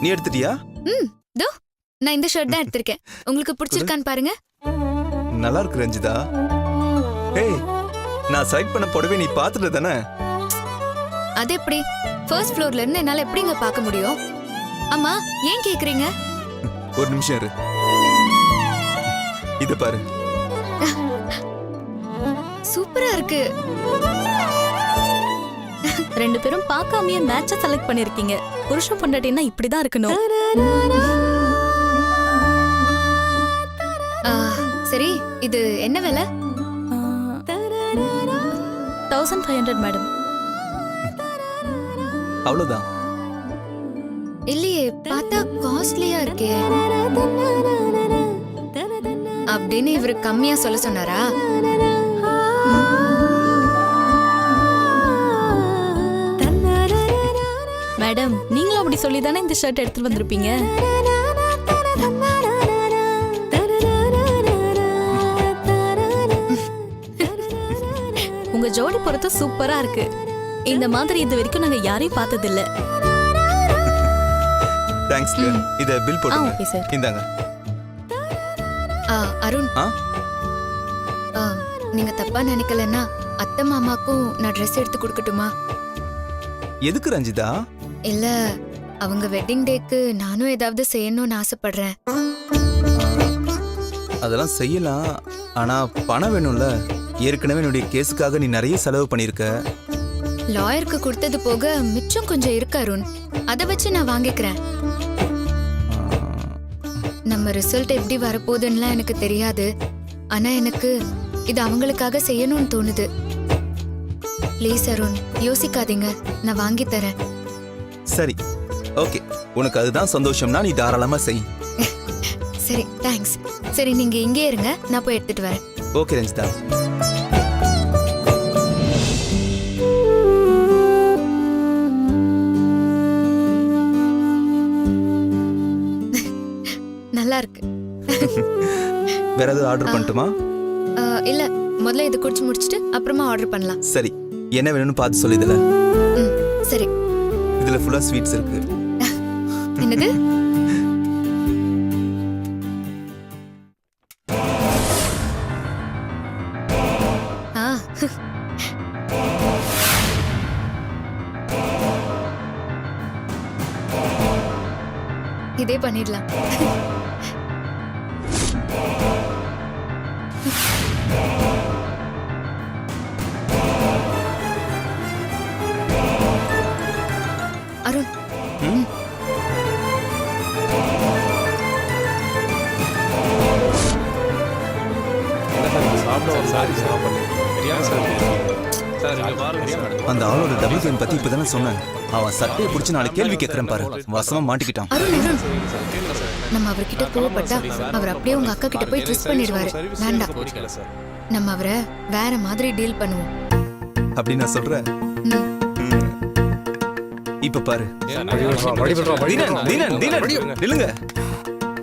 நீ எடுத்துட்டியா? தோ நான் இந்த ஷர்ட் தான் எடுத்திருக்கேன். உங்களுக்கு பிடிச்சிருக்கான்னு பாருங்க. நல்லா இருக்கு ரஞ்சிதா. ஏய், நான் செலக்ட் பண்ண புடவை நீ பார்த்துட்டு தானே? அது எப்படி? ஃபர்ஸ்ட் ஃப்ளோர்ல இருந்து என்னால எப்படிங்க பார்க்க முடியும்? அம்மா ஏன் கேக்குறீங்க? ஒரு நிமிஷம் இரு. இத பாரு. சூப்பரா இருக்கு. ரெண்டு பேரும் பார்க்காமயே மேட்சை செலக்ட் பண்ணிருக்கீங்க. புருஷன் பொண்டாட்டினா இப்படிதான் இருக்கணும். சரி, இது என்ன விலை? 1500 மேடம். அவ்வளவுதான். இல்லையே, பார்த்தா காஸ்ட்லியா இருக்கே. அப்படின்னு இவரு கம்மியா சொல்ல சொன்னாரா? மேடம், நீங்களும் அப்படி சொல்லி தானே இந்த ஷர்ட் எடுத்துட்டு வந்திருப்பீங்க. உங்க ஜோடி பொறுத்து சூப்பரா இருக்கு. இந்த மாதிரி இது வரைக்கும் நாங்க யாரையும் பார்த்தது இல்ல. தேங்க்ஸ். இத பில் போடுங்க. Okay sir. இந்தாங்க. அருண், நீங்க தப்பா நினைக்கலன்னா அத்தை மாமாக்கும் நான் ட்ரெஸ் எடுத்து கொடுக்கட்டுமா? எதுக்கு ரஞ்சிதா? இல்ல, அவங்க வெட்டிங் டேக்கு நானும் ஏதாவது செய்யணும்னு ஆசைப்படுறேன். அதெல்லாம் செய்யலாம், ஆனா பணம் வேணும்ல. ஏற்கனவே என்னுடைய கேஸுக்காக நீ நிறைய செலவு பண்ணிருக்க. லாயருக்கு கொடுத்தது போக மிச்சம் கொஞ்சம் இருக்கு அருண். அதை வச்சு நான் வாங்கிக்கிறேன். நம்ம ரிசல்ட் எப்படி வரப்போகுதுன்னுலாம் எனக்கு தெரியாது. ஆனா எனக்கு இது அவங்களுக்காக செய்யணும்னு தோணுது. ப்ளீஸ் அருண், யோசிக்காதீங்க, நான் வாங்கி தரேன். சரி, ஓகே. உனக்கு அதுதான் சந்தோஷம்னா நீ தாராளமா செய். சரி, தேங்க்ஸ். சரி, நீங்க இங்கே இருங்க, நான் போய் எடுத்துட்டு வரேன். ஓகே ரஞ்சிதா. நல்லா இருக்கு. வேற ஏதாவது ஆர்டர் பண்ணட்டுமா? இல்ல, முதல்ல இது குடிச்சு முடிச்சிட்டு அப்புறமா ஆர்டர் பண்ணலாம். சரி, என்ன வேணும்னு பார்த்து சொல்லிடுல. சரி. இதுல ஃபுல்லா ஸ்வீட்ஸ் இருக்கு. என்னது? இதே பண்ணிடலாம். அருண், அந்த ஆளோட டபுள் கேம் பத்தி இப்பதானே சொன்னேன். அவன் சட்டையை பிடிச்சு நாலு கேள்வி கேட்கறேன் பாரு. வசமா மாட்டிக்கிட்டான். அருண், நம்ம அவர்கிட்ட கோவப்பட்டா அவர் அப்படியே உங்க அக்கா கிட்ட போய் ட்விஸ்ட் பண்ணிடுவாரு. வேண்டாம், நம்ம அவரை வேற மாதிரி டீல் பண்ணுவோம். அப்படி நான் சொல்றேன். இப்ப பாரு. நில்லுங்க.